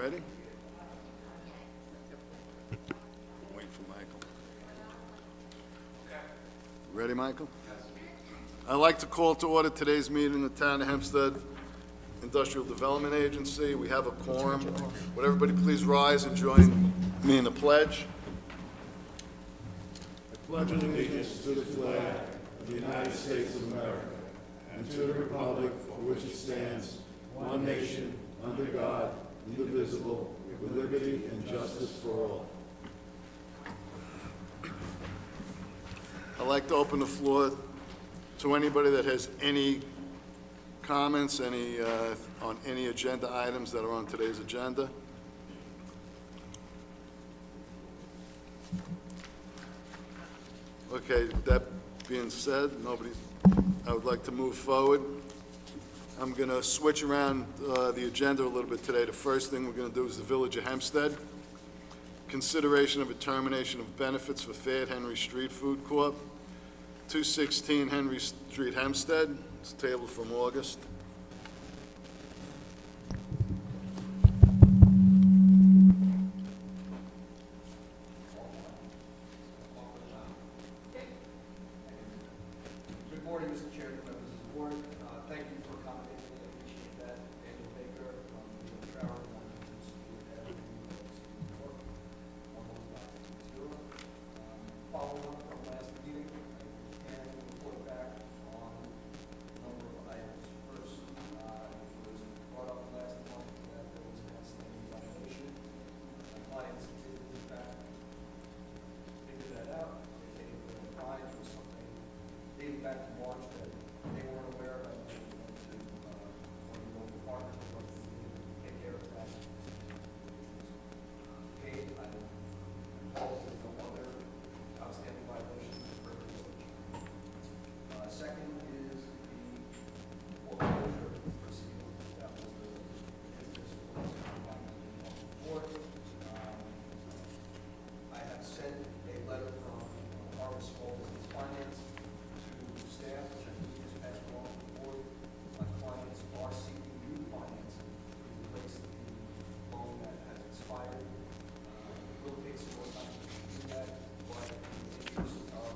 Ready? Waiting for Michael. Ready, Michael? I'd like to call to order today's meeting in the Town of Hempstead Industrial Development Agency. We have a quorum. Would everybody please rise and join me in the pledge? I pledge allegiance to the flag of the United States of America and to the republic for which it stands, one nation, under God, indivisible, with liberty and justice for all. I'd like to open the floor to anybody that has any comments, on any agenda items that are on today's agenda. Okay, that being said, I would like to move forward. I'm going to switch around the agenda a little bit today. The first thing we're going to do is the Village of Hempstead. Consideration of a termination of benefits for Fayette Henry Street Food Corp., 216 Henry Street, Hempstead. It's tabled from August. Good morning, Mr. Chairman, members of the board. Thank you for accommodating me. I appreciate that. Daniel Baker from the Trauer, following up from last meeting, and report back on a number of items. First, it was brought up last month that there was an outstanding violation. My clients did, in fact, figure that out. They were advised of something dating back to March that they weren't aware of. They went to one of the local partners to take care of that. Paid. I told them no other outstanding violations for the village. Second is the foreclosure proceeding. That was the business was board. I have sent a letter from Harvest Small Business Finance to staff, which I believe is passed along to the board. My clients are seeking new financing to replace the loan that has expired. It will take some more time to do that, but in the interest of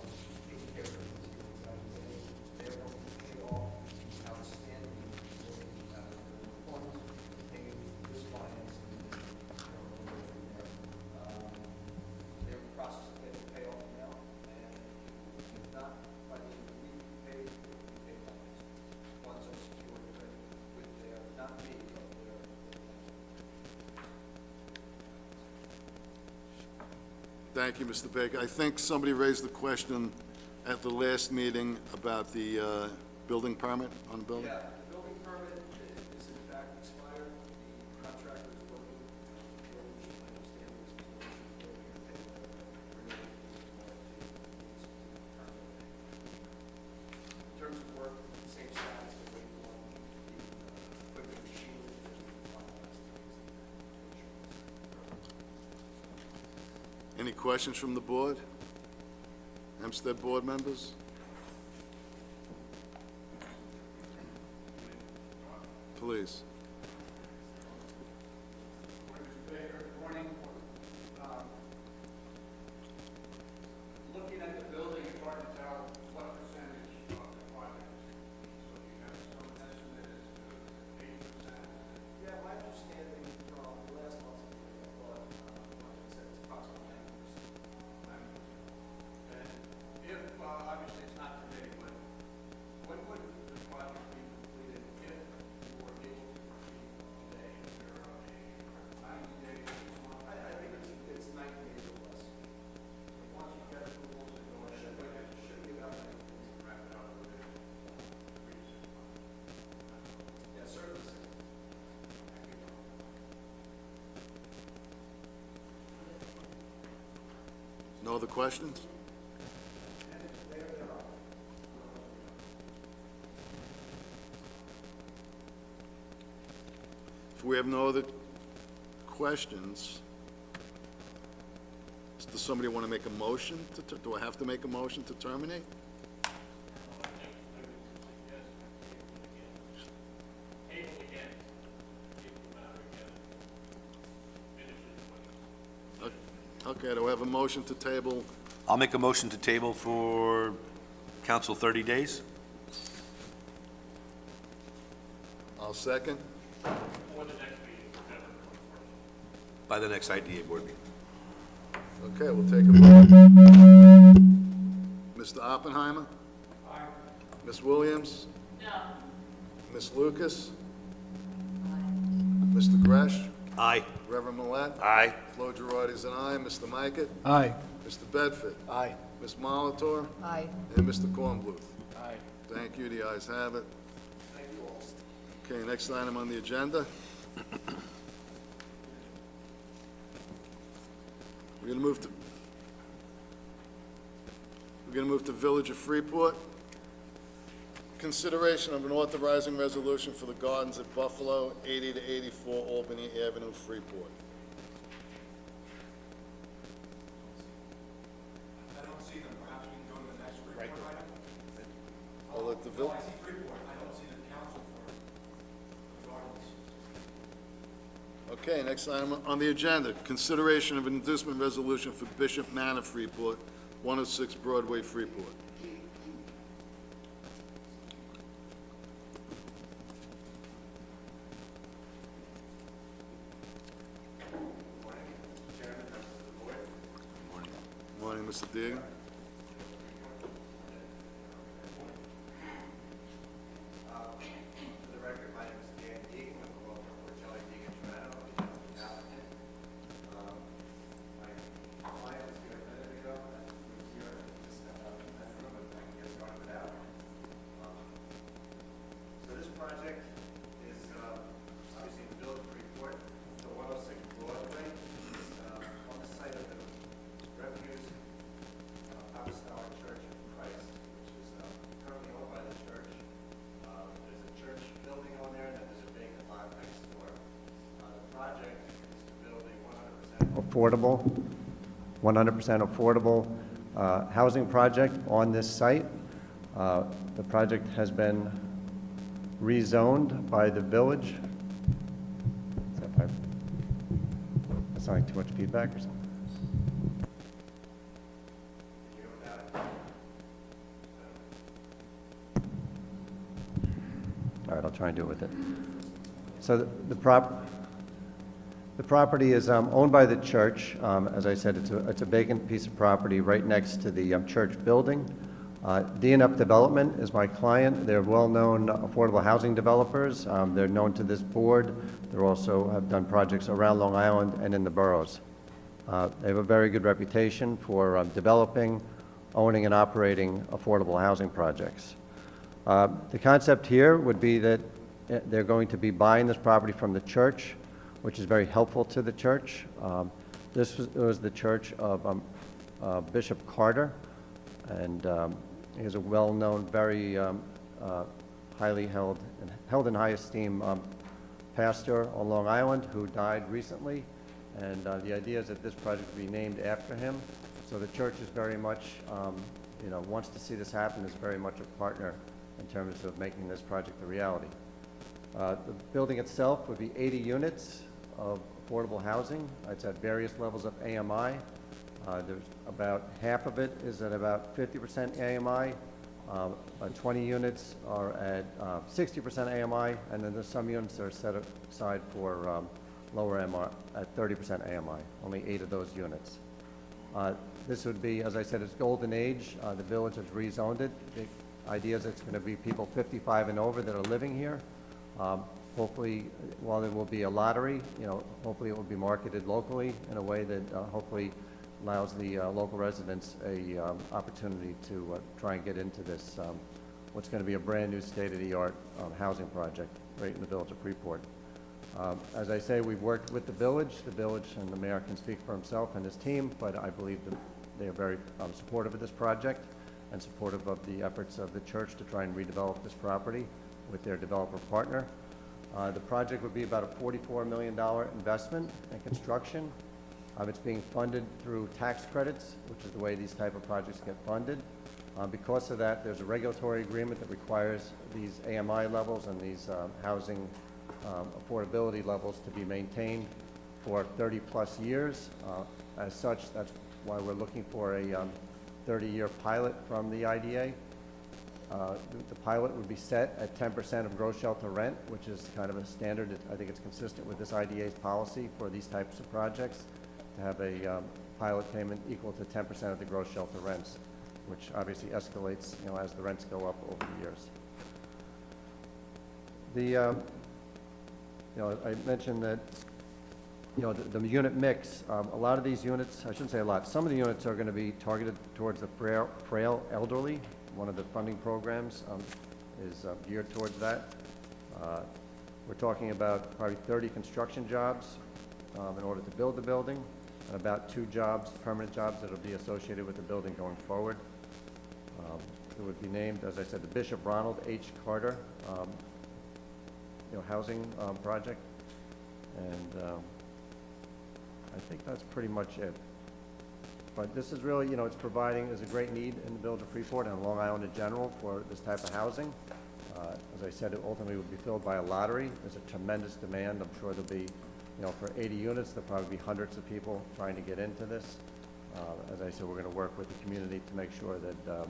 taking care of business here in South Bay, they're going to pay off the outstanding loan out of the funds, pay this financing. They're in the process of getting the payoff now, and if not, by the end of the week, pay funds. Funds are secured with their, not me, but their. Thank you, Mr. Baker. I think somebody raised the question at the last meeting about the building permit on the building. Yeah, the building permit is in fact expired. The contractor is working with the village. I understand this position. In terms of work, same status, we're waiting on the equipment machinery to be finalized. Any questions from the board? Hempstead board members? Please. Mr. Baker, good morning. Looking at the building, it's hard to tell what percentage of the project. So you have some estimate as to 8%. Yeah, my understanding from the last month's meeting, I thought, like I said, it's approximately 9%. And if, obviously it's not today, but when would the project be completed if you were able to proceed today? Is there a 90 days? I think it's 90 days or less. Once you get approvals and go ahead, it should be about 90 days to wrap it up within 3 to 6 months. Yeah, certainly. No other questions? If we have no other questions, does somebody want to make a motion? Do I have to make a motion to terminate? Okay, do I have a motion to table? I'll make a motion to table for council 30 days. I'll second. By the next IDA board meeting. Okay, we'll take a vote. Mr. Oppenheimer? Aye. Ms. Williams? No. Ms. Lucas? Aye. Mr. Gresh? Aye. Reverend Millet? Aye. Flo Girardi's an aye. Mr. Mikett? Aye. Mr. Bedford? Aye. Ms. Molitor? Aye. And Mr. Kornbluth? Aye. Thank you, the ayes have it. Thank you all. Okay, next item on the agenda. We're gonna move to Village of Freeport. Consideration of an authorizing resolution for the gardens at Buffalo, 80 to 84 Albany Avenue, Freeport. I don't see them, perhaps we can go to the next report item? I'll let the No, vil- I see Freeport, I don't see the council for the gardens. Okay, next item on the agenda, consideration of an inducement resolution for Bishop Manor, Freeport, 106 Broadway, Freeport. Morning, Mr. Deegan. For the record, my name is Dan Deegan, with the law firm Porcelli Deegan Toronto, I'm the applicant. My client was here a minute ago, and he was here, and just stepped out in that room, and I can get started without. So this project is, obviously in the Village of Freeport, the 106 Broadway, on the site of the refuse Apostolic Church of Christ, which is currently owned by the church. There's a church building on there, and then there's a vacant lot next door. The project is to build a 100% affordable, 100% affordable housing project on this site. The project has been rezoned by the village. That's not like too much feedback or something? All right, I'll try and do it with it. So the property is owned by the church. As I said, it's a vacant piece of property right next to the church building. DNF Development is my client. They're well-known affordable housing developers. They're known to this board. They also have done projects around Long Island and in the boroughs. They have a very good reputation for developing, owning, and operating affordable housing projects. The concept here would be that they're going to be buying this property from the church, which is very helpful to the church. This was the church of Bishop Carter, and he is a well-known, very highly held in high esteem pastor on Long Island who died recently. And the idea is that this project will be named after him. So the church is very much, wants to see this happen, is very much a partner in terms of making this project a reality. The building itself would be 80 units of affordable housing. It's at various levels of AMI. There's about half of it is at about 50% AMI. 20 units are at 60% AMI, and then there's some units that are set aside for lower AMI at 30% AMI, only 8 of those units. This would be, as I said, it's golden age. The village has rezoned it. The idea is it's going to be people 55 and over that are living here. Hopefully, while there will be a lottery, hopefully it will be marketed locally in a way that hopefully allows the local residents a opportunity to try and get into this, what's going to be a brand new state-of-the-art housing project right in the village of Freeport. As I say, we've worked with the village, and the mayor can speak for himself and his team, but I believe that they are very supportive of this project and supportive of the efforts of the church to try and redevelop this property with their developer partner. The project would be about a $44 million investment in construction. It's being funded through tax credits, which is the way these type of projects get funded. Because of that, there's a regulatory agreement that requires these AMI levels and these housing affordability levels to be maintained for 30-plus years. As such, that's why we're looking for a 30-year pilot from the IDA. The pilot would be set at 10% of gross shelter rent, which is kind of a standard. I think it's consistent with this IDA's policy for these types of projects, to have a pilot payment equal to 10% of the gross shelter rents, which obviously escalates, as the rents go up over the years. I mentioned that, the unit mix, a lot of these units, I shouldn't say a lot, some of the units are going to be targeted towards the frail elderly. One of the funding programs is geared towards that. We're talking about probably 30 construction jobs in order to build the building, and about 2 jobs, permanent jobs, that will be associated with the building going forward. It would be named, as I said, the Bishop Ronald H. Carter housing project, and I think that's pretty much it. But this is really, it's providing, there's a great need in the village of Freeport and Long Island in general for this type of housing. As I said, it ultimately will be filled by a lottery. There's a tremendous demand. I'm sure there'll be, for 80 units, there'll probably be hundreds of people trying to get into this. As I said, we're going to work with the community to make sure that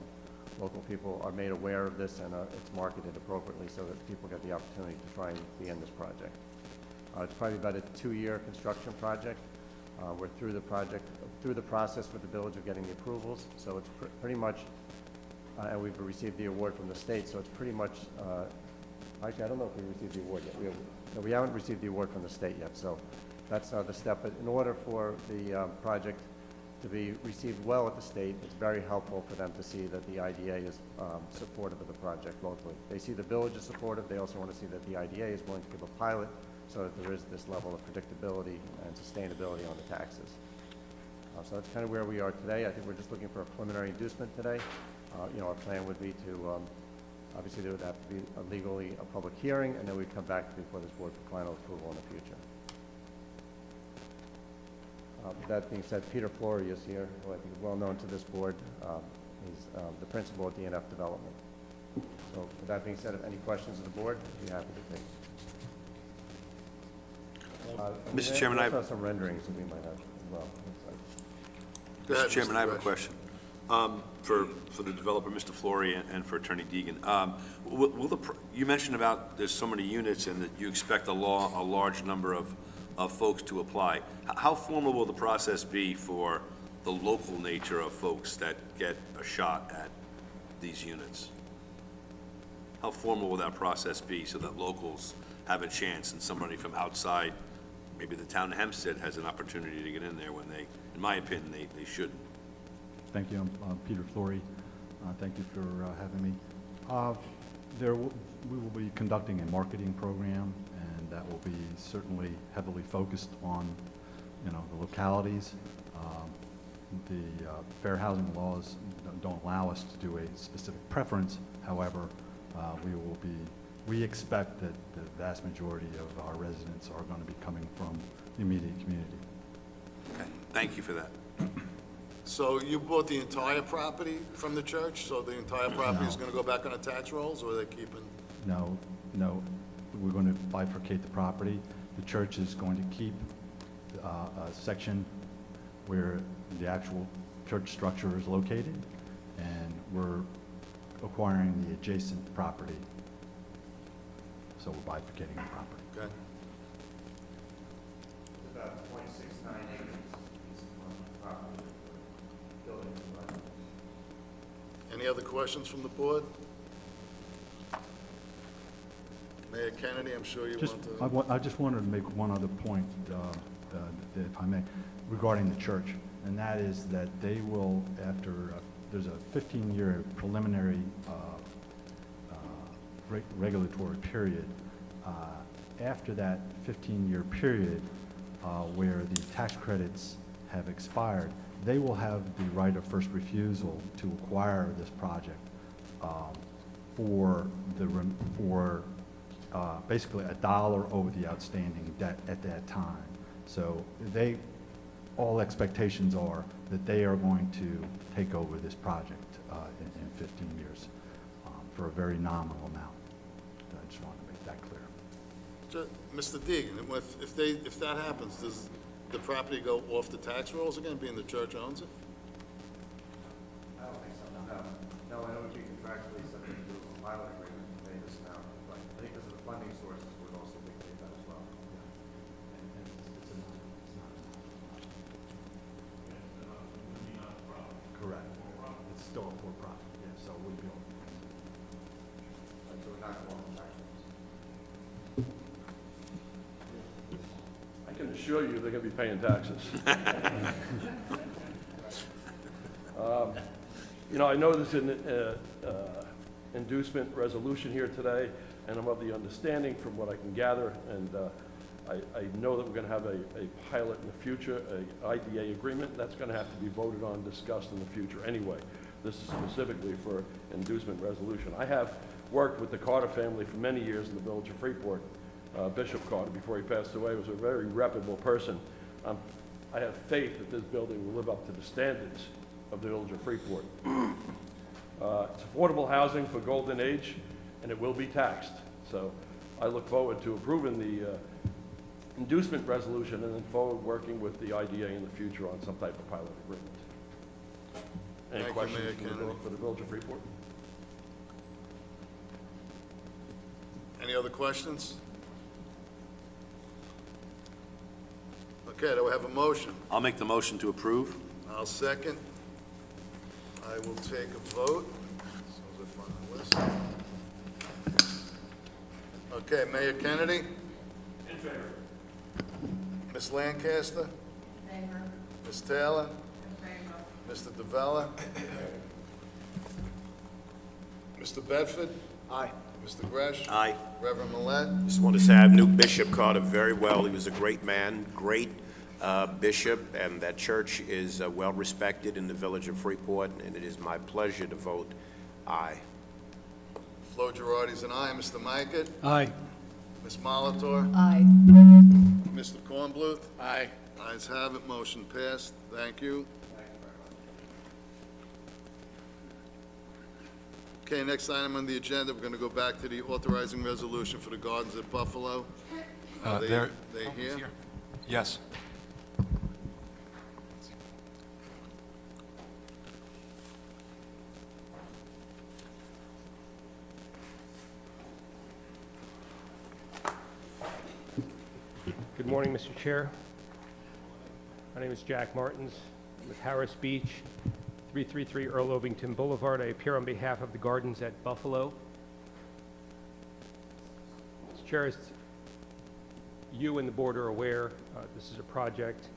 local people are made aware of this and it's marketed appropriately so that people get the opportunity to try and be in this project. It's probably about a 2-year construction project. We're through the process with the village of getting the approvals, so it's pretty much, and we've received the award from the state, so it's pretty much, actually, I don't know if we received the award yet. We haven't received the award from the state yet, so that's the step. But in order for the project to be received well at the state, it's very helpful for them to see that the IDA is supportive of the project locally. They see the village is supportive. They also want to see that the IDA is willing to give a pilot so that there is this level of predictability and sustainability on the taxes. So that's kind of where we are today. I think we're just looking for a preliminary inducement today. Our plan would be to, obviously there would have to be a public hearing, and then we'd come back before this board for final approval in the future. With that being said, Peter Flory is here, who I think is well known to this board. He's the principal at DNF Development. So with that being said, if any questions of the board, I'd be happy to take. Mr. Chairman, I have some renderings that we might have as well. Go ahead, Mr. Chairman, Mr. I have a Fresh. question for the developer, Mr. Flory, and for Attorney Deegan. You mentioned about there's so many units and that you expect a large number of folks to apply. How formal will the process be for the local nature of folks that get a shot at these units? How formal will that process be so that locals have a chance and somebody from outside, maybe the town of Hempstead, has an opportunity to get in there when they, in my opinion, they shouldn't? Thank you. I'm Peter Flory. Thank you for having me. We will be conducting a marketing program, and that will be certainly heavily focused on, the localities. The fair housing laws don't allow us to do a specific preference. However, we expect that the vast majority of our residents are going to be coming from the immediate community. Okay, thank you for that. So you bought the entire property from the church, so the entire property is No. going to go back on the tax rolls, or are they keeping? No, we're going to bifurcate the property. The church is going to keep a section where the actual church structure is located, and we're acquiring the adjacent property. So we're bifurcating the property. Okay. It's about 0.69 acres piece of property for building. Any other questions from the board? Mayor Kennedy, I'm sure you want to. I just wanted to make one other point, if I may, regarding the church, and that is that they will, after, there's a 15-year preliminary regulatory period. After that 15-year period, where the tax credits have expired, they will have the right of first refusal to acquire this project for basically $1 over the outstanding debt at that time. So all expectations are that they are going to take over this project in 15 years for a very nominal amount. I just wanted to make that clear. Mr. Deegan, if that happens, does the property go off the tax rolls again, being the church owns it? I don't think so, no. No, I know it would be contractually subject to a pilot agreement to pay this now, but I think because of the funding sources would also dictate that as well. Correct. It's still a for-profit, yeah, so we'd be all. So we're not going to tax rolls. I can assure you they're going to be paying taxes. You know, I know there's an inducement resolution here today, and I'm of the understanding from what I can gather, and I know that we're going to have a pilot in the future, a IDA agreement. That's going to have to be voted on, discussed in the future anyway. This is specifically for inducement resolution. I have worked with the Carter family for many years in the village of Freeport. Bishop Carter, before he passed away, was a very reputable person. I have faith that this building will live up to the standards of the village of Freeport. It's affordable housing for golden age, and it will be taxed. So I look forward to approving the inducement resolution and then forward working with the IDA in the future on some type of pilot agreement. Any Thank you, questions Mayor for the Kennedy. for the village of Freeport? Any other questions? Okay, do we have a motion? I'll make the motion to approve. I'll second. I will take a vote. As soon as I find the list. Okay, Mayor Kennedy? In favor. Ms. Lancaster? Favor. Ms. Taylor? In favor. Mr. DeVella? Mr. Bedford? Aye. Mr. Gresh? Aye. Reverend Millet? Just want to say I knew Bishop Carter very well. He was a great man, great bishop, and that church is well respected in the village of Freeport, and it is my pleasure to vote aye. Flo Girardi's an aye. Mr. Mikett? Aye. Ms. Molitor? Aye. Mr. Kornbluth? Aye. Ayes have it, motion passed. Thank you. Okay, next item on the agenda, we're going to go back to the authorizing resolution for the gardens at Buffalo. Are they here? Yes. Good morning, Mr. Chair. My name is Jack Martins. I'm with Harris Beach, 333 Earl Ovington Boulevard. I appear on behalf of the Gardens at Buffalo. Mr. Chair, as you and the board are aware, this is a project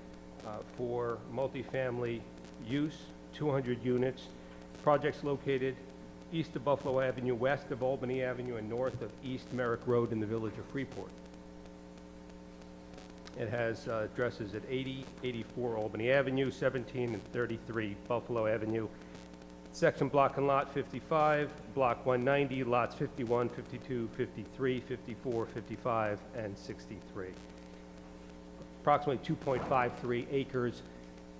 for multifamily use, 200 units. Project's located east of Buffalo Avenue, west of Albany Avenue, and north of East Merrick Road in the village of Freeport. It has addresses at 80, 84 Albany Avenue, 17 and 33 Buffalo Avenue. Section block and lot 55, block 190, lots 51, 52, 53, 54, 55, and 63. Approximately 2.53 acres.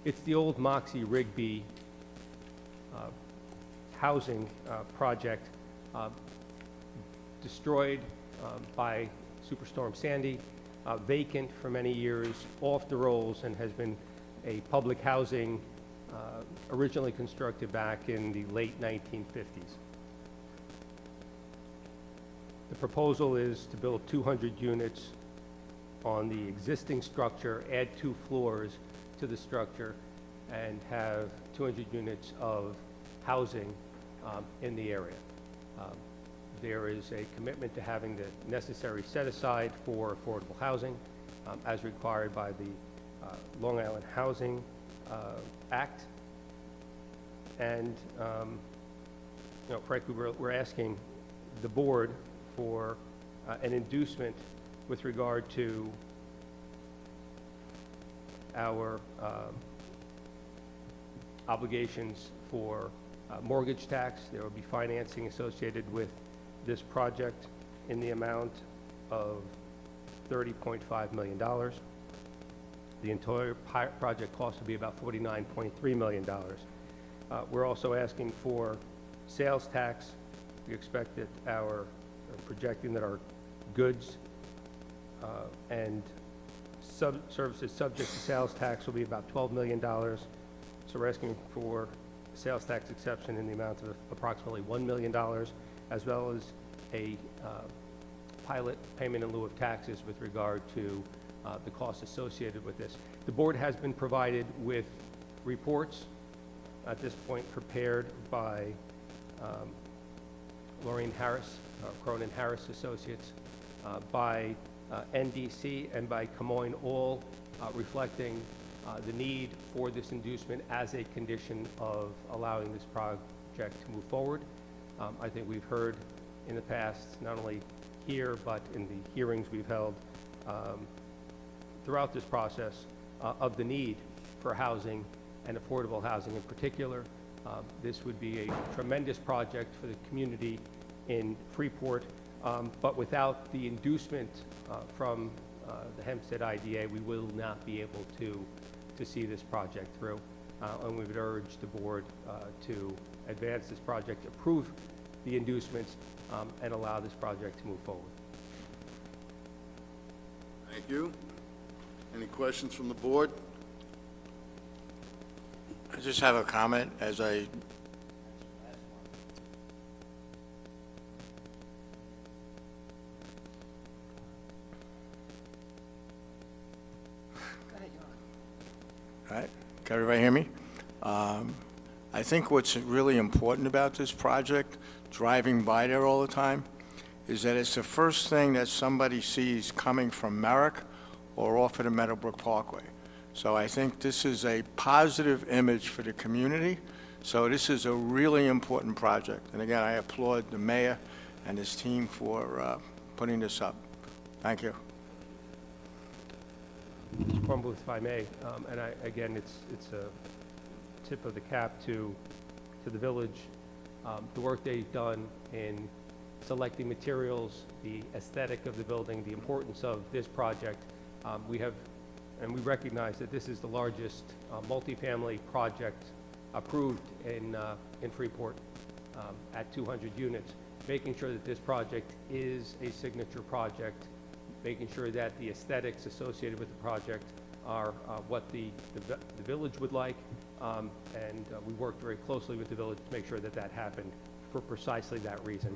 It's the old Moxie Rigby housing project destroyed by Superstorm Sandy. Vacant for many years, off the rolls, and has been a public housing originally constructed back in the late 1950s. The proposal is to build 200 units on the existing structure, add 2 floors to the structure, and have 200 units of housing in the area. There is a commitment to having the necessary set-aside for affordable housing as required by the Long Island Housing Act. And, frankly, we're asking the board for an inducement with regard to our obligations for mortgage tax. There will be financing associated with this project in the amount of $30.5 million. The entire project cost will be about $49.3 million. We're also asking for sales tax. We expect that projecting that our goods and services subject to sales tax will be about $12 million. So we're asking for sales tax exception in the amount of approximately $1 million, as well as a pilot payment in lieu of taxes with regard to the costs associated with this. The board has been provided with reports at this point prepared by Lorraine Harris, Cronin Harris Associates, by NDC and by Camoin, all reflecting the need for this inducement as a condition of allowing this project to move forward. I think we've heard in the past, not only here, but in the hearings we've held throughout this process, of the need for housing and affordable housing in particular. This would be a tremendous project for the community in Freeport, but without the inducement from the Hempstead IDA, we will not be able to see this project through. And we would urge the board to advance this project, approve the inducements, and allow this project to move forward. Thank you. Any questions from the board? I just have a comment as I All right, can everybody hear me? I think what's really important about this project, driving by there all the time, is that it's the first thing that somebody sees coming from Merrick or off of the Meadowbrook Parkway. So I think this is a positive image for the community. So this is a really important project. And again, I applaud the mayor and his team for putting this up. Thank you. Mr. Kornbluth, if I may, and again, it's a tip of the cap to the village. The work they've done in selecting materials, the aesthetic of the building, the importance of this project. We recognize that this is the largest multifamily project approved in Freeport at 200 units. Making sure that this project is a signature project, making sure that the aesthetics associated with the project are what the village would like, and we worked very closely with the village to make sure that that happened for precisely that reason.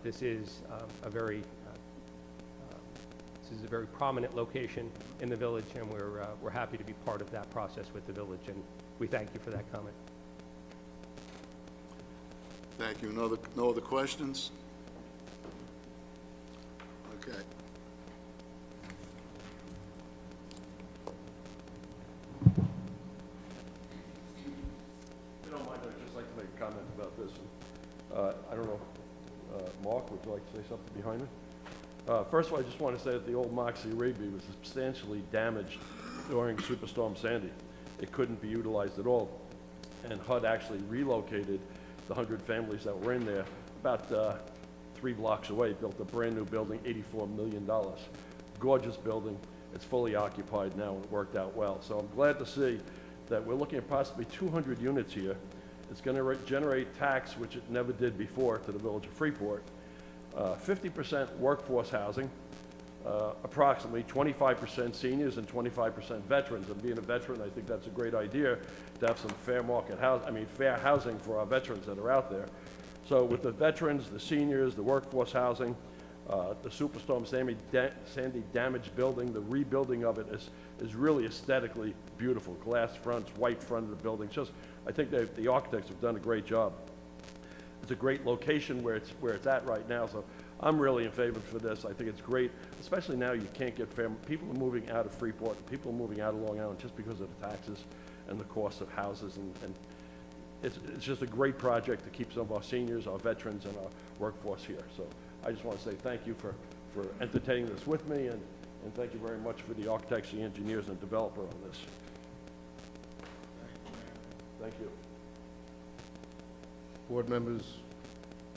This is a very prominent location in the village, and we're happy to be part of that process with the village, and we thank you for that comment. Thank you. No other questions? Okay. If you don't mind, I'd just like to make a comment about this. I don't know, Mark, would you like to say something behind me? First of all, I just want to say that the old Moxie Reby was substantially damaged during Superstorm Sandy. It couldn't be utilized at all. And HUD actually relocated the 100 families that were in there about 3 blocks away, built a brand new building, $84 million. Gorgeous building. It's fully occupied now, and it worked out well. So I'm glad to see that we're looking at possibly 200 units here. It's going to generate tax, which it never did before, to the village of Freeport. 50% workforce housing, approximately 25% seniors and 25% veterans. And being a veteran, I think that's a great idea to have some fair housing for our veterans that are out there. So with the veterans, the seniors, the workforce housing, the Superstorm Sandy damaged building, the rebuilding of it is really aesthetically beautiful. Glass fronts, white front of the building. I think the architects have done a great job. It's a great location where it's at right now, so I'm really in favor for this. I think it's great, especially now you can't get people are moving out of Freeport, people are moving out of Long Island just because of the taxes and the cost of houses, and it's just a great project to keep some of our seniors, our veterans, and our workforce here. So I just want to say thank you for entertaining this with me, and thank you very much for the architects, the engineers, and developer on this. Thank you. Board members,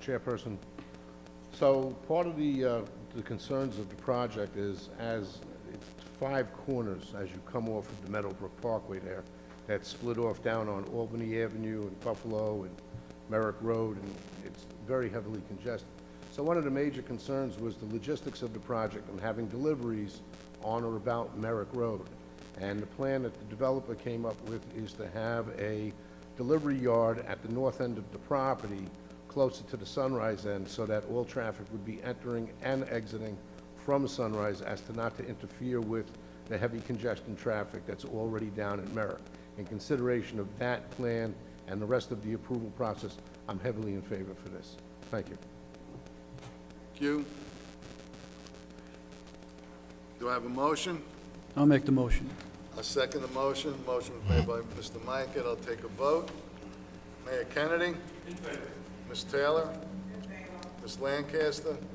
chairperson. So part of the concerns of the project is as it's 5 corners as you come off of the Meadowbrook Parkway there, that's split off down on Albany Avenue and Buffalo and Merrick Road, and it's very heavily congested. So one of the major concerns was the logistics of the project and having deliveries on or about Merrick Road. And the plan that the developer came up with is to have a delivery yard at the north end of the property, closer to the Sunrise end, so that all traffic would be entering and exiting from Sunrise as to not to interfere with the heavy congestion traffic that's already down at Merrick. In consideration of that plan and the rest of the approval process, I'm heavily in favor for this. Thank you. Thank you. Do I have a motion? I'll make the motion. I second the motion. Motion was made by Mr. Mikett. I'll take a vote. Mayor Kennedy? In favor. Ms. Taylor? In favor. Ms. Lancaster? In favor.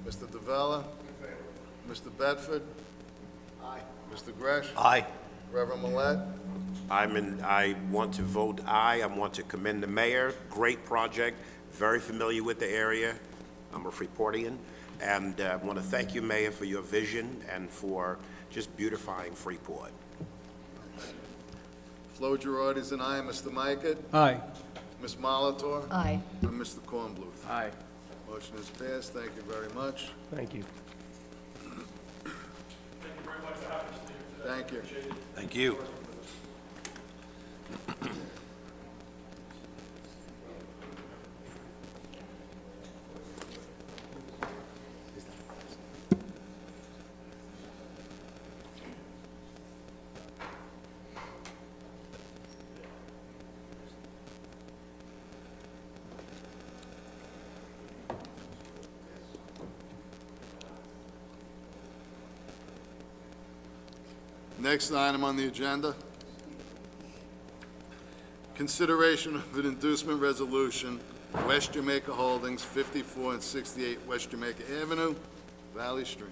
Mr. DeVella? In favor. Mr. Bedford? Aye. Mr. Gresh? Aye. Reverend Millet? I want to vote aye. I want to commend the mayor. Great project, very familiar with the area. I'm a Freeportian, and I want to thank you, Mayor, for your vision and for just beautifying Freeport. Flo Girardi's an aye. Mr. Mikett? Aye. Ms. Molitor? Aye. And Mr. Kornbluth? Aye. Motion is passed. Thank you very much. Thank you. Thank you. Thank you. Next item on the agenda, consideration of an inducement resolution, West Jamaica Holdings, 54 and 68 West Jamaica Avenue, Valley Stream.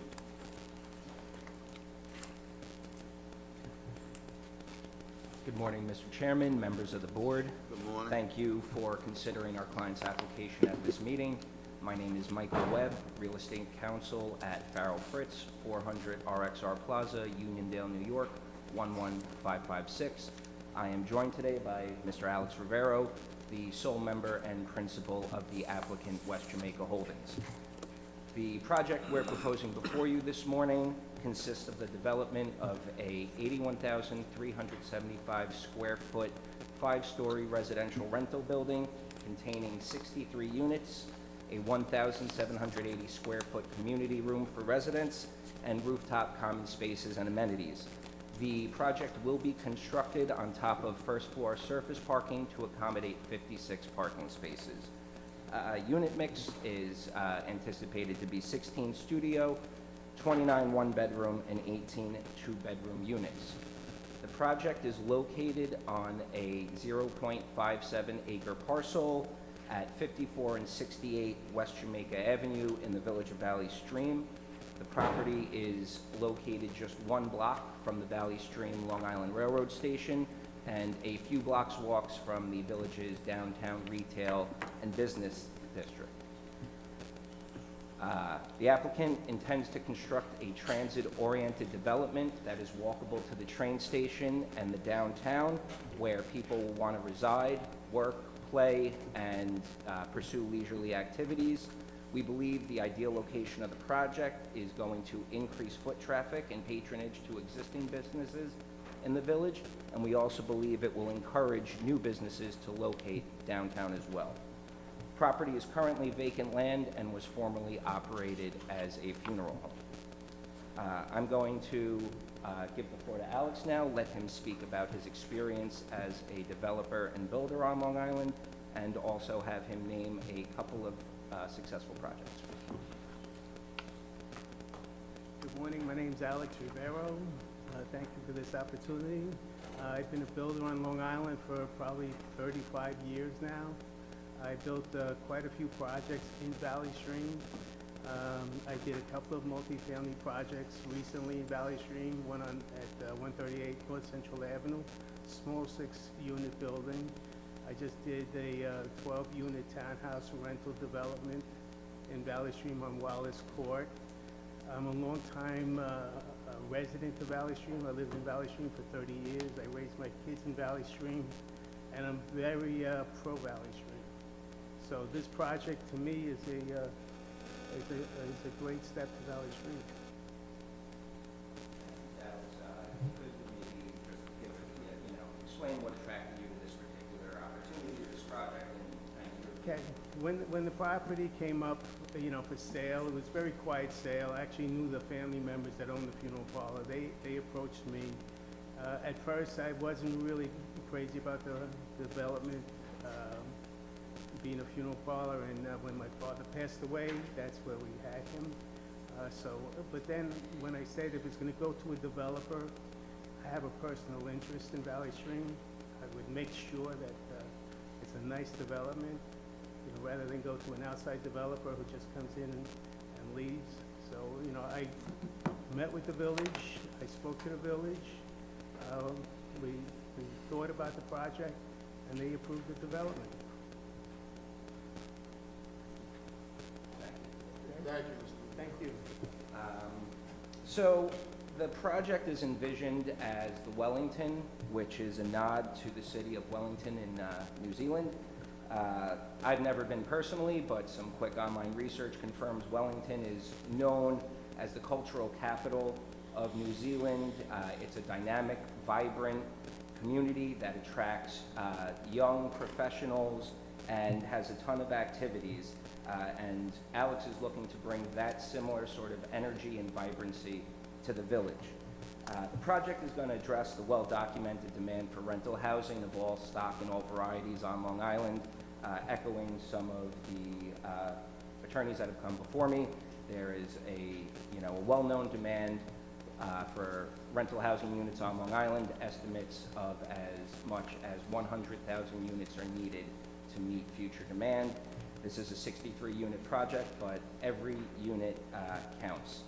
Good morning, Mr. Chairman, members of the board. Good morning. Thank you for considering our client's application at this meeting. My name is Michael Webb, Real Estate Counsel at Farrell Fritz, 400 RXR Plaza, Uniondale, New York, 11556. I am joined today by Mr. Alex Rivero, the sole member and principal of the applicant West Jamaica Holdings. The project we're proposing before you this morning consists of the development of a 81,375 square foot, 5-story residential rental building containing 63 units, a 1,780 square foot community room for residents, and rooftop common spaces and amenities. The project will be constructed on top of first floor surface parking to accommodate 56 parking spaces. Unit mix is anticipated to be 16 studio, 29 one-bedroom, and 18 two-bedroom units. The project is located on a 0.57 acre parcel at 54 and 68 West Jamaica Avenue in the village of Valley Stream. The property is located just 1 block from the Valley Stream Long Island Railroad Station and a few blocks walks from the village's downtown retail and business district. The applicant intends to construct a transit-oriented development that is walkable to the train station and the downtown, where people will want to reside, work, play, and pursue leisurely activities. We believe the ideal location of the project is going to increase foot traffic and patronage to existing businesses in the village, and we also believe it will encourage new businesses to locate downtown as well. Property is currently vacant land and was formerly operated as a funeral home. I'm going to give the floor to Alex now, let him speak about his experience as a developer and builder on Long Island, and also have him name a couple of successful projects. Good morning, my name's Alex Rivero. Thank you for this opportunity. I've been a builder on Long Island for probably 35 years now. I built quite a few projects in Valley Stream. I did a couple of multifamily projects recently in Valley Stream, one at 138 North Central Avenue, small 6-unit building. I just did a 12-unit townhouse rental development in Valley Stream on Wallace Court. I'm a long-time resident of Valley Stream. I lived in Valley Stream for 30 years. I raised my kids in Valley Stream, and I'm very pro-Valley Stream. So this project, to me, is a is a great step to Valley Stream. That was good to maybe just give, explain what attracted you to this particular opportunity, this project, and your. Okay, when the property came up, for sale, it was a very quiet sale. I actually knew the family members that owned the funeral parlor. They approached me. At first, I wasn't really crazy about the development, being a funeral parlor, and when my father passed away, that's where we had him. But then when I said it was gonna go to a developer, I have a personal interest in Valley Stream. I would make sure that it's a nice development, rather than go to an outside developer who just comes in and leaves. So, I met with the village, I spoke to the village, we thought about the project, and they approved the development. Thank you, Mr. Thank you. So the project is envisioned as the Wellington, which is a nod to the city of Wellington in New Zealand. I've never been personally, but some quick online research confirms Wellington is known as the cultural capital of New Zealand. It's a dynamic, vibrant community that attracts young professionals and has a ton of activities. And Alex is looking to bring that similar sort of energy and vibrancy to the village. The project is going to address the well-documented demand for rental housing of all stock and all varieties on Long Island, echoing some of the attorneys that have come before me. There is a well-known demand for rental housing units on Long Island. Estimates of as much as 100,000 units are needed to meet future demand. This is a 63-unit project, but every unit counts.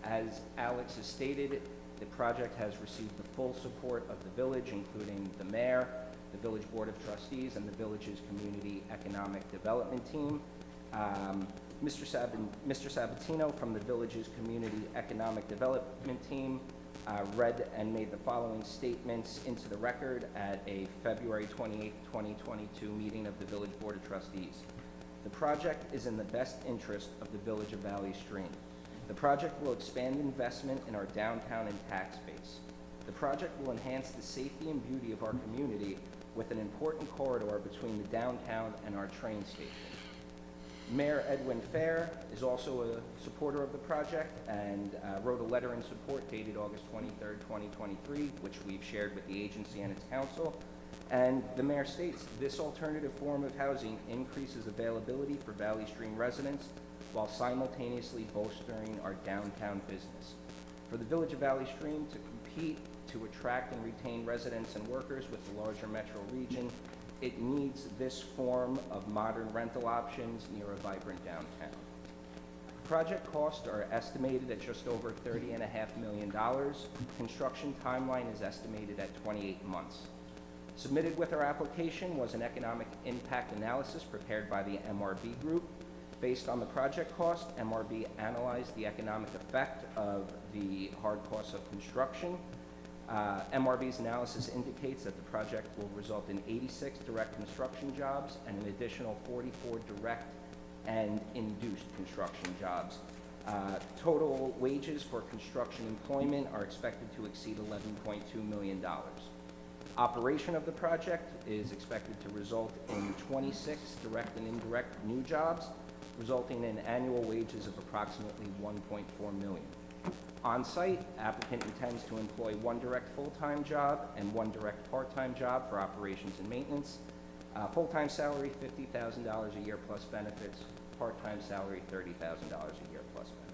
As Alex has stated, the project has received the full support of the village, including the mayor, the village board of trustees, and the village's community economic development team. Mr. Sabatino from the village's community economic development team read and made the following statements into the record at a February 28, 2022 meeting of the village board of trustees. The project is in the best interest of the village of Valley Stream. The project will expand investment in our downtown and tax base. The project will enhance the safety and beauty of our community with an important corridor between the downtown and our train station. Mayor Edwin Fair is also a supporter of the project and wrote a letter in support dated August 23rd, 2023, which we've shared with the agency and its council. And the mayor states, this alternative form of housing increases availability for Valley Stream residents while simultaneously bolstering our downtown business. For the village of Valley Stream to compete to attract and retain residents and workers with the larger metro region, it needs this form of modern rental options near a vibrant downtown. Project costs are estimated at just over $30.5 million. Construction timeline is estimated at 28 months. Submitted with our application was an economic impact analysis prepared by the MRB Group. Based on the project cost, MRB analyzed the economic effect of the hard costs of construction. MRB's analysis indicates that the project will result in 86 direct construction jobs and an additional 44 direct and induced construction jobs. Total wages for construction employment are expected to exceed $11.2 million. Operation of the project is expected to result in 26 direct and indirect new jobs, resulting in annual wages of approximately $1.4 million. On-site, applicant intends to employ one direct full-time job and one direct part-time job for operations and maintenance. Full-time salary, $50,000 a year plus benefits. Part-time salary, $30,000 a year plus benefits.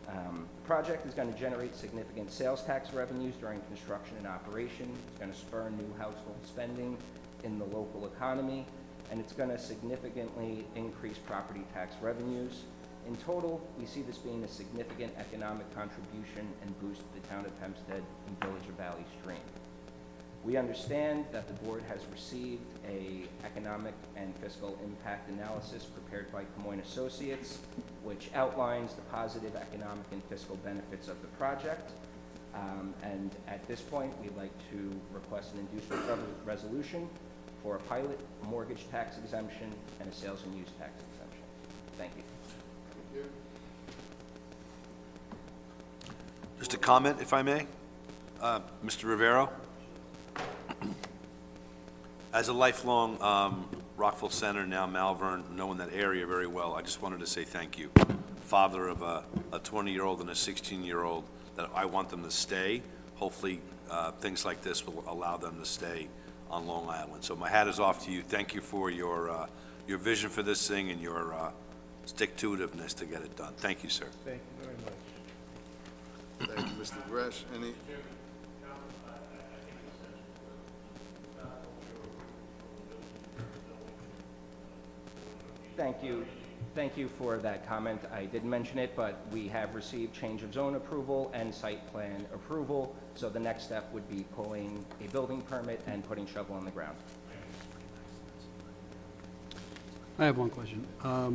The project is going to generate significant sales tax revenues during construction and operation. It's going to spur new household spending in the local economy, and it's going to significantly increase property tax revenues. In total, we see this being a significant economic contribution and boost to the town of Hempstead and village of Valley Stream. We understand that the board has received an economic and fiscal impact analysis prepared by Camoin Associates, which outlines the positive economic and fiscal benefits of the project. And at this point, we'd like to request an inducement resolution for a pilot, a mortgage tax exemption, and a sales and use tax exemption. Thank you. Just a comment, if I may? Mr. Rivero? As a lifelong Rockville Center, now Malvern, knowing that area very well, I just wanted to say thank you. Father of a 20-year-old and a 16-year-old, that I want them to stay. Hopefully, things like this will allow them to stay on Long Island. So my hat is off to you. Thank you for your vision for this thing and your stick-to-itiveness to get it done. Thank you, sir. Thank you very much. Thank you, Mr. Gresh. Any? Thank you. Thank you for that comment. I didn't mention it, but we have received change of zone approval and site plan approval. So the next step would be pulling a building permit and putting shovel on the ground. I have one question. I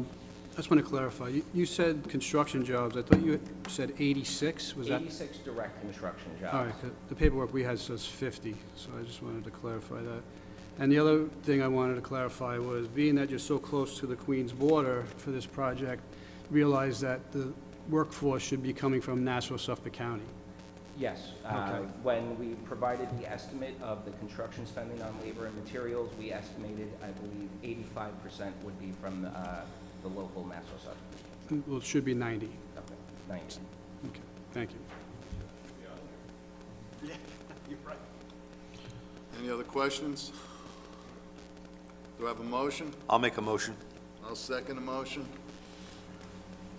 just want to clarify. You said construction jobs. I thought you said 86. Was that? 86 direct construction jobs. All right. The paperwork we had says 50, so I just wanted to clarify that. And the other thing I wanted to clarify was, being that you're so close to the Queens border for this project, realize that the workforce should be coming from Nassau, Suffolk County. Yes. Okay. When we provided the estimate of the construction spending on labor and materials, we estimated, I believe, 85% would be from the local Nassau Suffolk. Well, it should be 90. Okay, 90. Okay, thank you. Any other questions? Do I have a motion? I'll make a motion. I'll second the motion.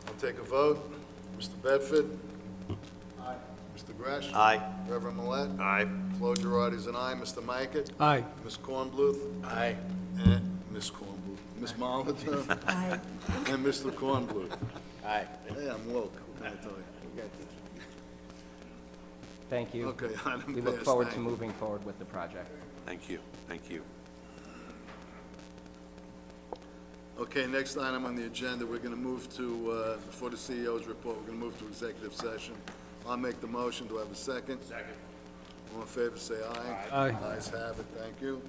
I'll take a vote. Mr. Bedford? Aye. Mr. Gresh? Aye. Reverend Millet? Aye. Flo Girardi's an aye. Mr. Mikett? Aye. Ms. Kornbluth? Aye. And Ms. Kornbluth. Ms. Molitor? Aye. And Mr. Kornbluth. Aye. Hey, I'm woke, what can I tell you? Thank you. Okay, item We look passed. forward to Thank you. moving forward with the project. Thank you. Thank you. Okay, next item on the agenda, we're gonna move to, before the CEO's report, we're gonna move to executive session. I'll make the motion. Do I have a second? Second. All in favor, say aye. Aye. Ayes have it. Thank you.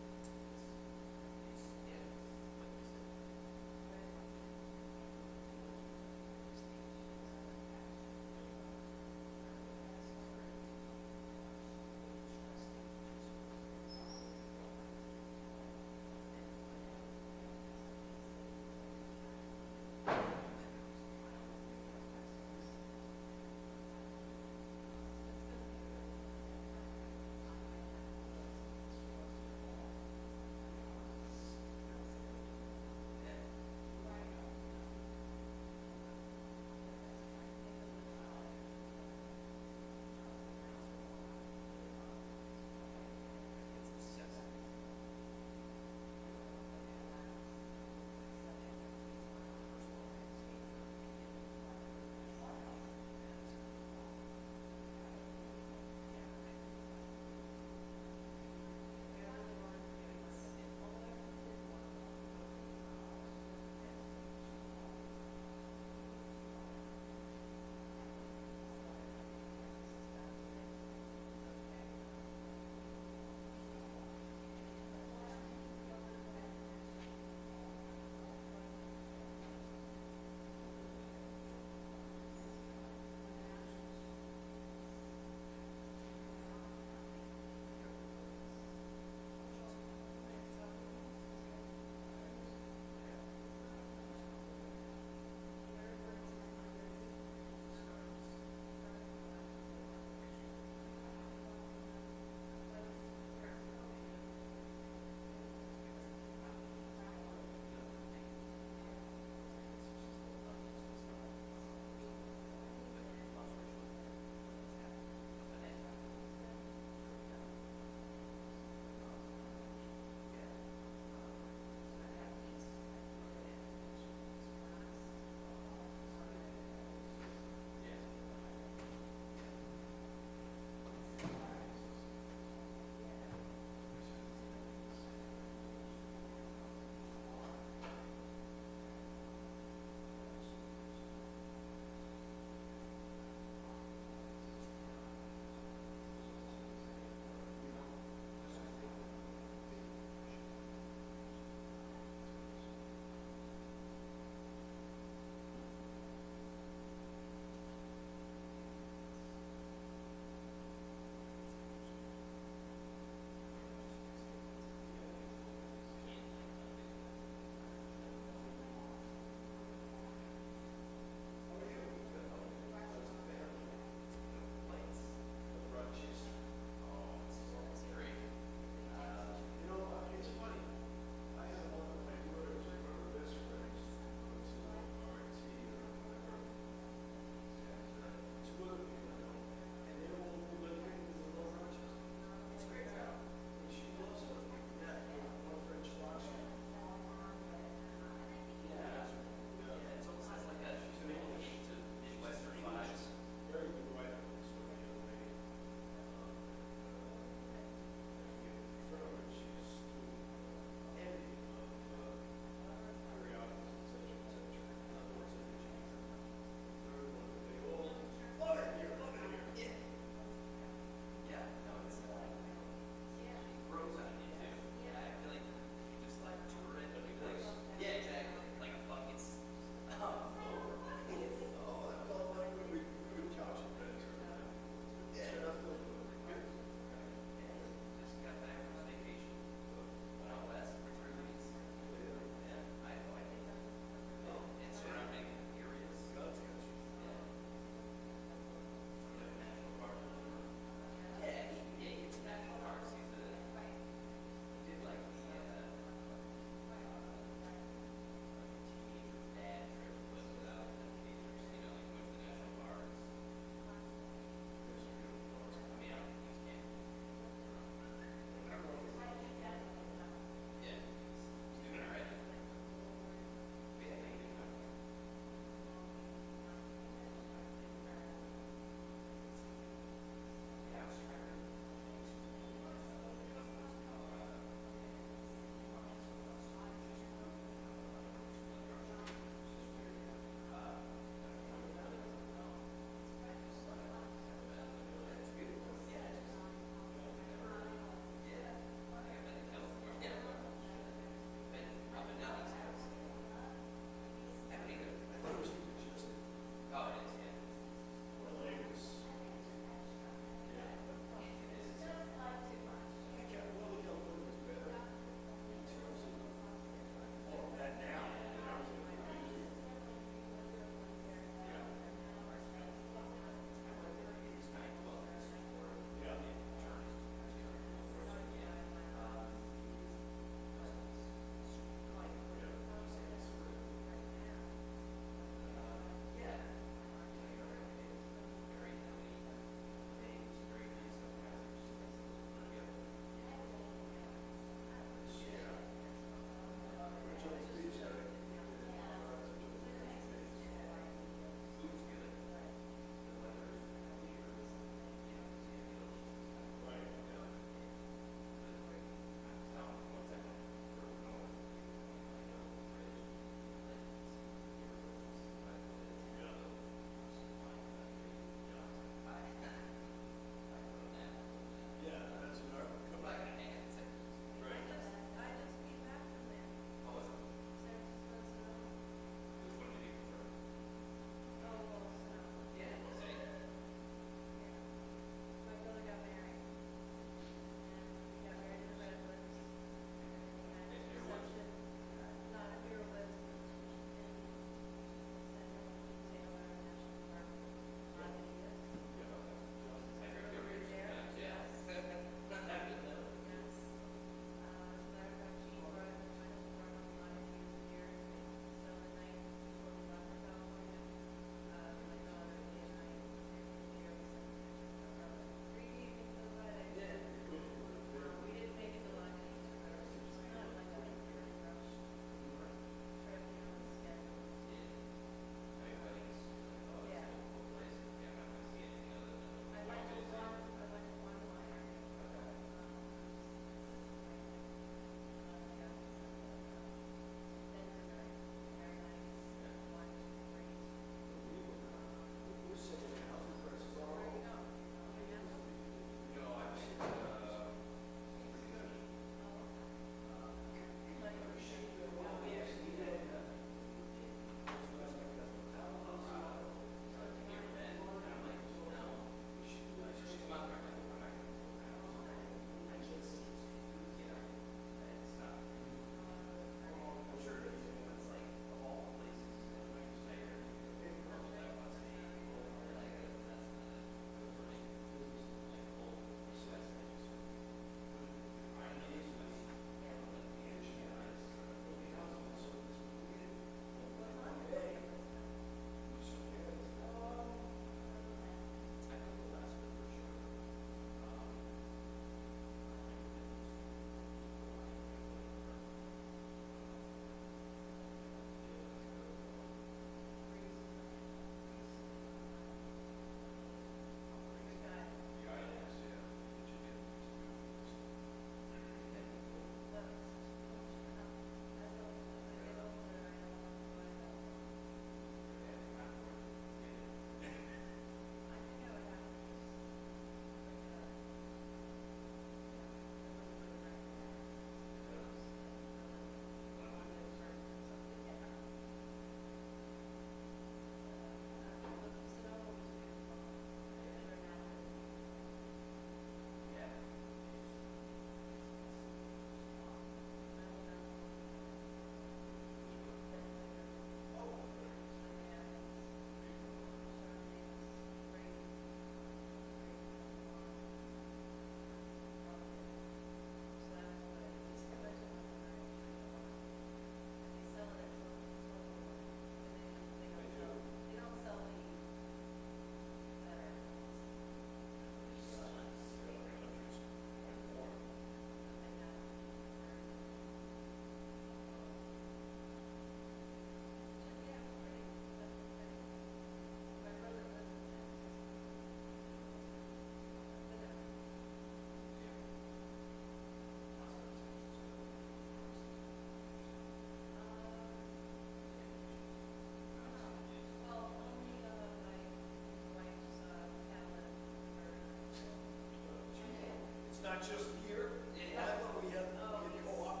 not just here? Yeah, I thought we had, we go up.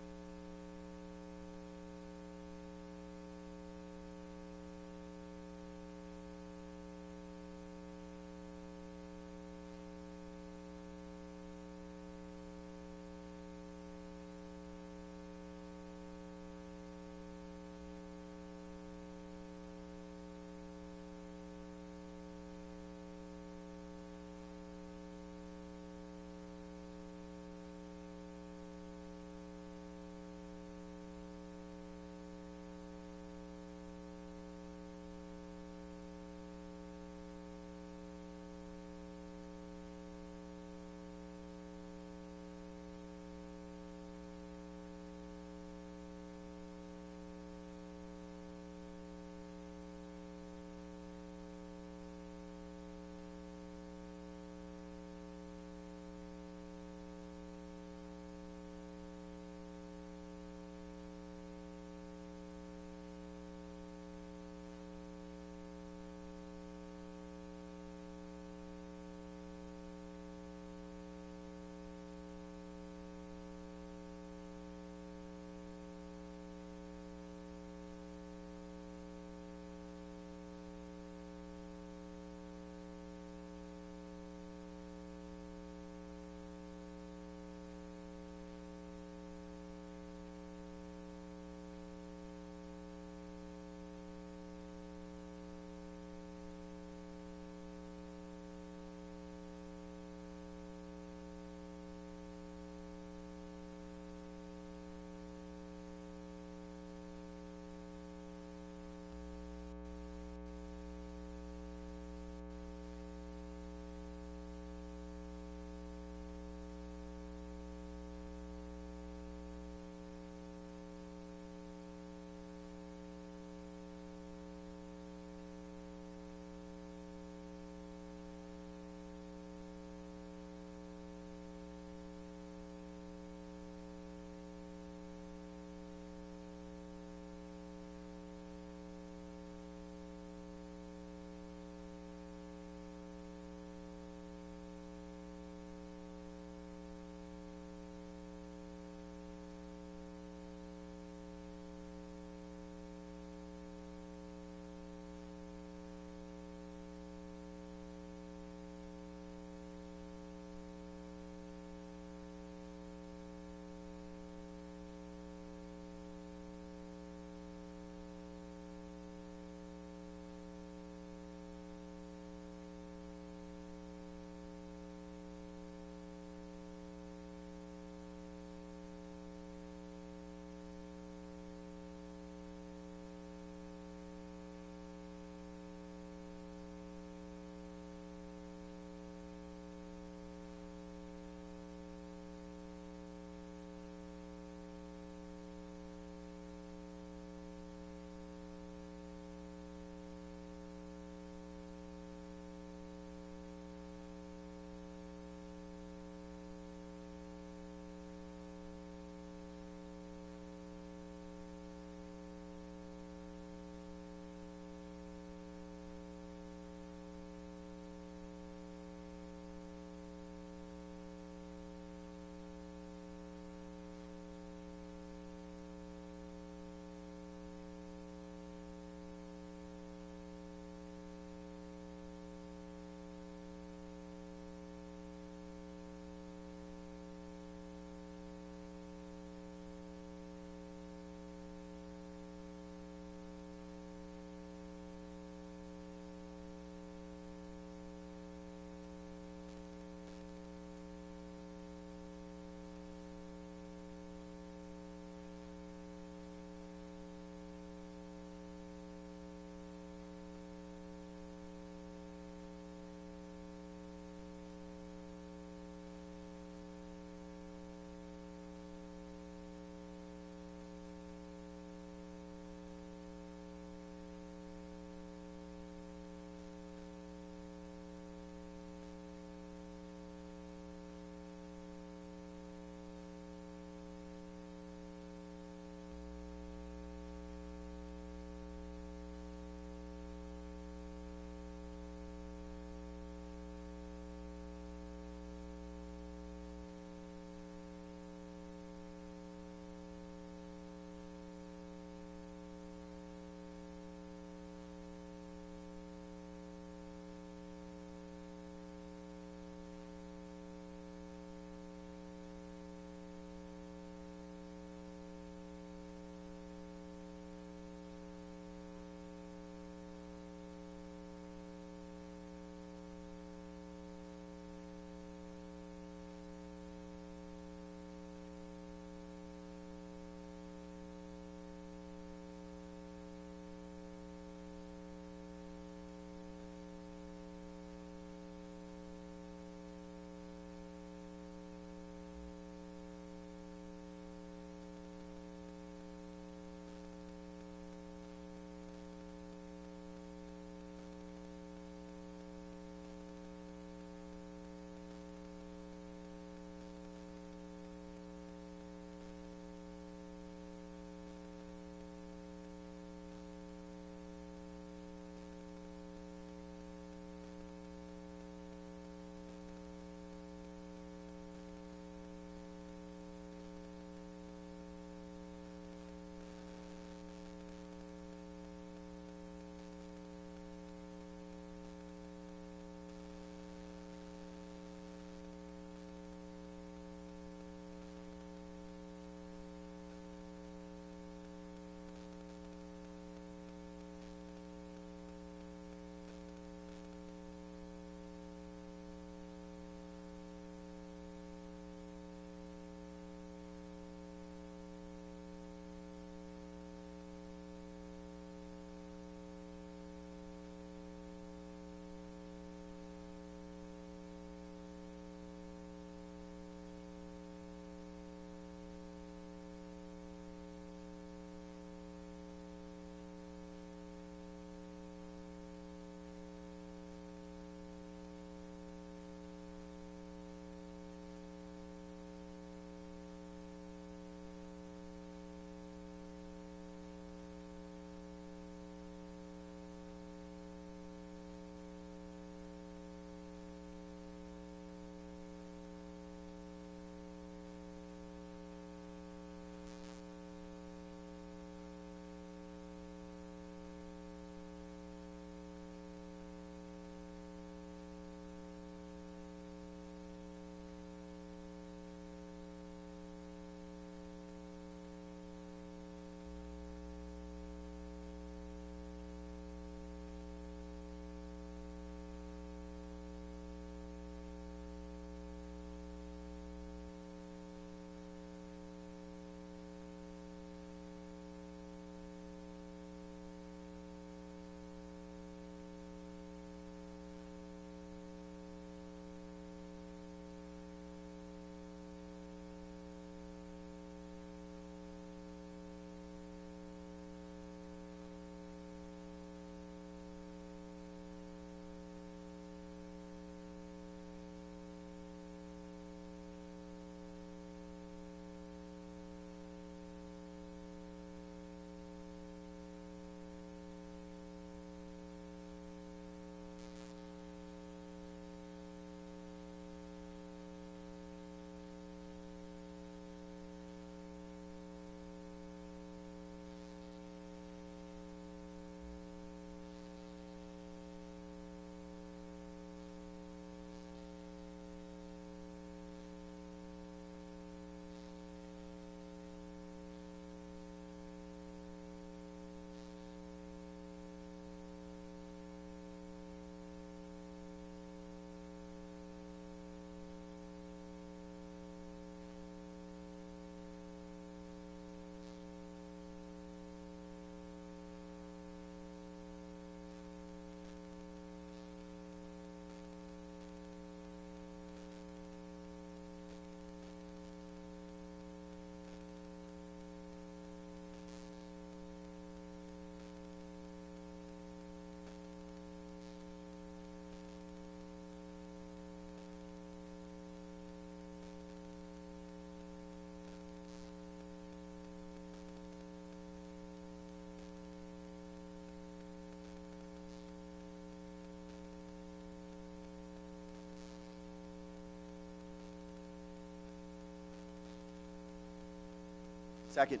Second.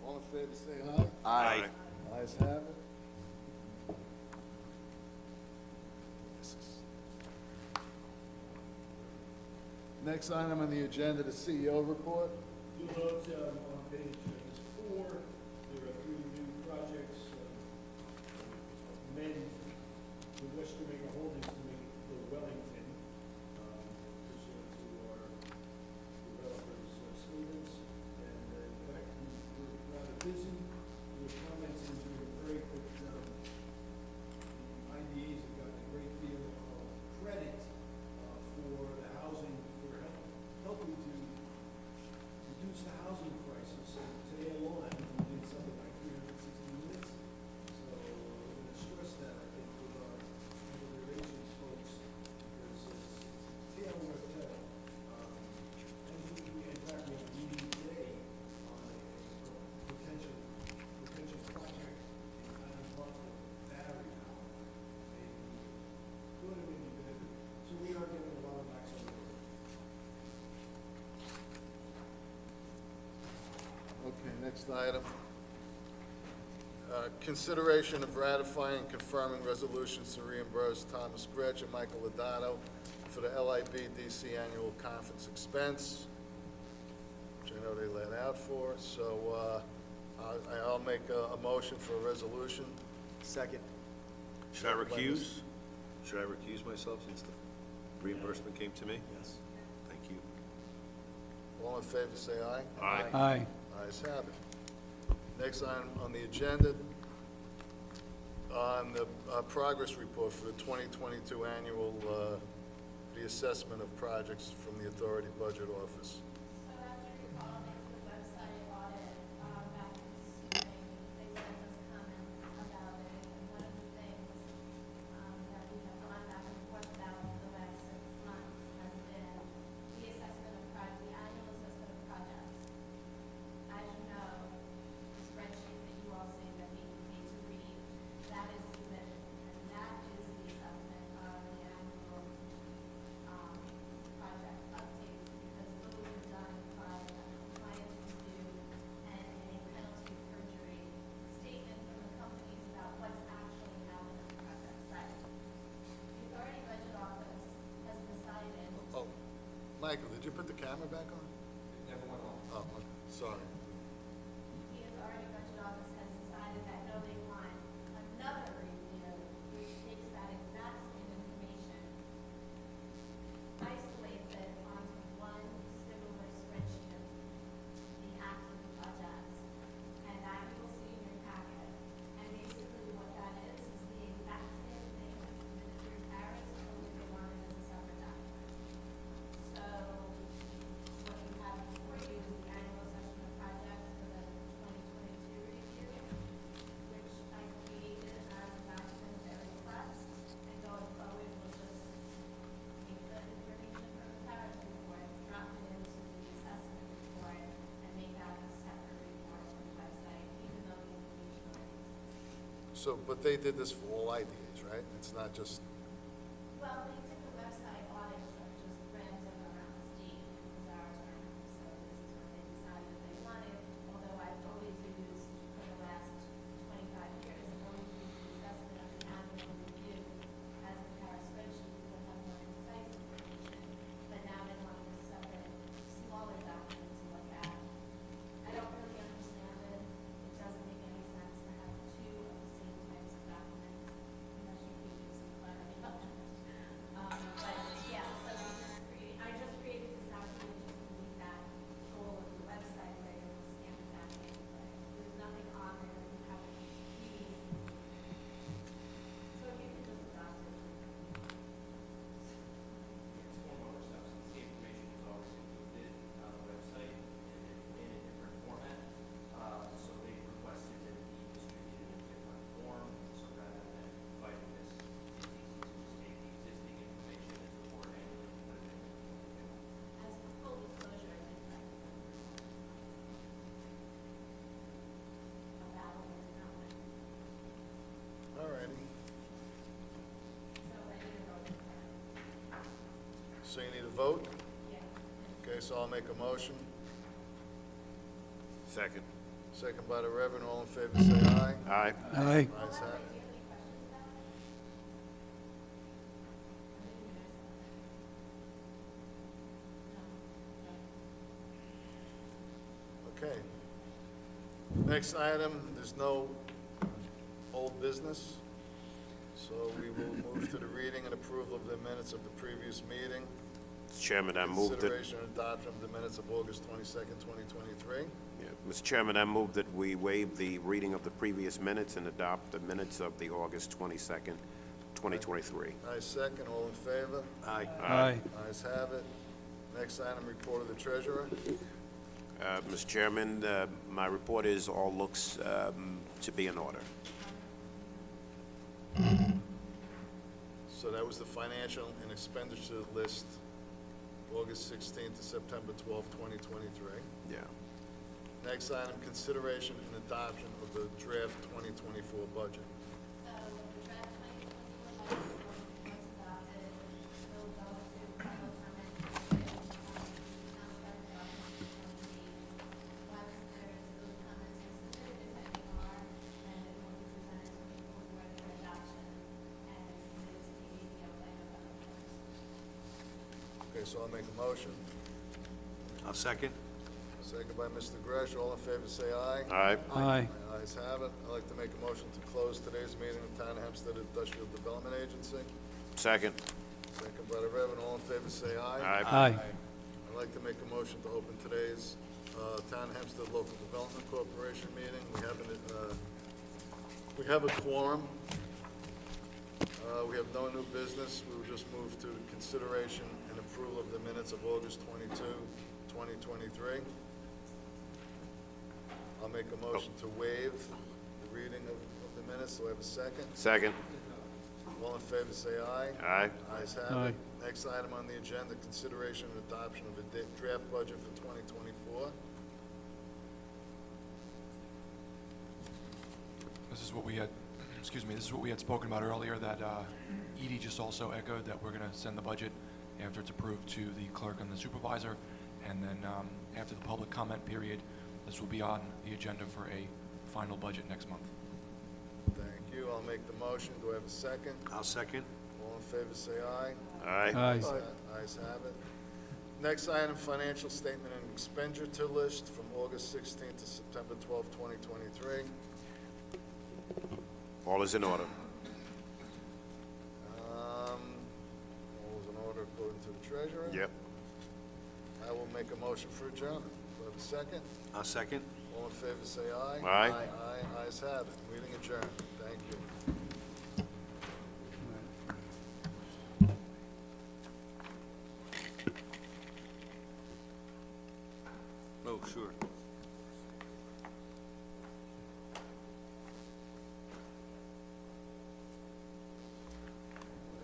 All in favor, say aye. Aye. Ayes have it. Next item on the agenda, the CEO report. You'll note on page 4, there are 3 new projects. Amend the West Jamaica Holdings to make the Wellington, pursuant to our developers' statements. And in fact, we're rather busy with comments and doing a very quick job. The IDAs have gotten a great deal of credit for the housing, for helping to reduce the housing crisis. And today alone, I think we did something like 360 units. So we're going to stress that, I think, with our public relations folks, because it's tale worth telling. And in fact, we have a meeting today on a potential project in Island Park for battery power. Good, maybe good. So we are getting a lot of backs on the road. Okay, next item. Consideration of ratifying and confirming resolutions to reimburse Thomas Gretsch and Michael Lodato for the LIB DC annual conference expense, which I know they let out for. So I'll make a motion for a resolution. Second. Should I recuse? Should I recuse myself since the reimbursement came to me? Yes. Thank you. All in favor, say aye. Aye. Aye. Ayes have it. Next item on the agenda, on the progress report for the 2022 annual, the assessment of projects from the Authority Budget Office. So as you recall, thanks to the website audit, back in spring, they sent us comments about it. And one of the things that we have gone back and forth about for the last 6 months has been the assessment of the annual assessment of projects. As you know, the spreadsheet that you all see that we need to read, that is submitted, and that is the assessment of the annual project updates, because those are done by a compliance review and a penalty of perjury statement from the companies about what's actually happened on the project site. The Authority Budget Office has decided. Oh, Michael, did you put the camera back on? It never went off. Oh, okay. Sorry. The Authority Budget Office has decided that no, they want another review, which takes that exact same information, isolates it onto one similar spreadsheet, the active projects, and that you will see in your packet. And basically what that is the exact same thing that's submitted through Paris, only they want it as a separate document. So what you have before you is the annual assessment of projects for the 2022 review, which I created as a document at request, and going forward, we'll just take the information from the Paris report, drop it into the assessment report, and make that a separate report on the website, even though the information already exists. So, but they did this for all IDAs, right? It's not just, Well, they did the website audits of just random around the state, it was our turn, so this is what they decided they wanted, although I've always used, for the last 25 years, I've always used the assessment of the annual review as a Paris spreadsheet, because it has more concise information, but now they want a separate, smaller document to look at. I don't really understand it, it doesn't make any sense to have two of the same types of documents, unless you can use some clarity on that. But yeah, so I just created this document just to meet that goal of the website where you will scan it back in, but there's nothing on there that you haven't used. So if you could just adopt it. It's one of our steps, the information is always included on the website in a different format. So they requested that it be distributed in a different form, so rather than fighting this, it's easy to state the existing information as report annually, put it in. As for full disclosure, I think that about it is not one. all righty. So I need a vote for that. So you need a vote? Yeah. Okay, so I'll make a motion. Second. Second by the Reverend. All in favor, say aye. Aye. Aye. Ayes have it. Okay. Next item, there's no old business, so we will move to the reading and approval of the minutes of the previous meeting. Mr. Chairman, I move that, Consideration and adoption of the minutes of August 22nd, 2023. yeah, Mr. Chairman, I move that we waive the reading of the previous minutes and adopt the minutes of the August 22nd, 2023. I second, all in favor? Aye. Aye. Ayes have it. Next item, report of the treasurer. Mr. Chairman, my report is all looks to be in order. So that was the financial and expenditure list, August 16th to September 12th, 2023. Yeah. Next item, consideration and adoption of the draft 2024 budget. So the draft 2024 budget was adopted, will go to public comment. Once there's those comments are submitted, if any are, then it will be presented to the full board for adoption and submitted to the ADO by November 1st. Okay, so I'll make a motion. I'll second. Second by Mr. Gresh. All in favor, say aye. Aye. Aye. Ayes have it. I'd like to make a motion to close today's meeting of Town of Hempstead Industrial Development Agency. Second. Second by the Reverend. All in favor, say aye. Aye. I'd like to make a motion to open today's Town of Hempstead Local Development Corporation meeting. We have a quorum. We have no new business. We will just move to consideration and approval of the minutes of August 22, 2023. I'll make a motion to waive the reading of the minutes. Do I have a second? Second. All in favor, say aye. Aye. Ayes have Aye. it. Next item on the agenda, consideration and adoption of the draft budget for 2024. This is what we had, this is what we had spoken about earlier, that Edie just also echoed, that we're going to send the budget after it's approved to the clerk and the supervisor, and then after the public comment period, this will be on the agenda for a final budget next month. Thank you. I'll make the motion. Do I have a second? I'll second. All in favor, say aye. Aye. Aye. Ayes have it. Next item, financial statement and expenditure list from August 16th to September 12th, 2023. All is in order. All is in order according to the treasurer. Yep. I will make a motion for adjournment. Do I have a second? I'll second. All in favor, say aye. Aye. Aye. Ayes have it. Meeting adjourned. Thank you. Oh, sure.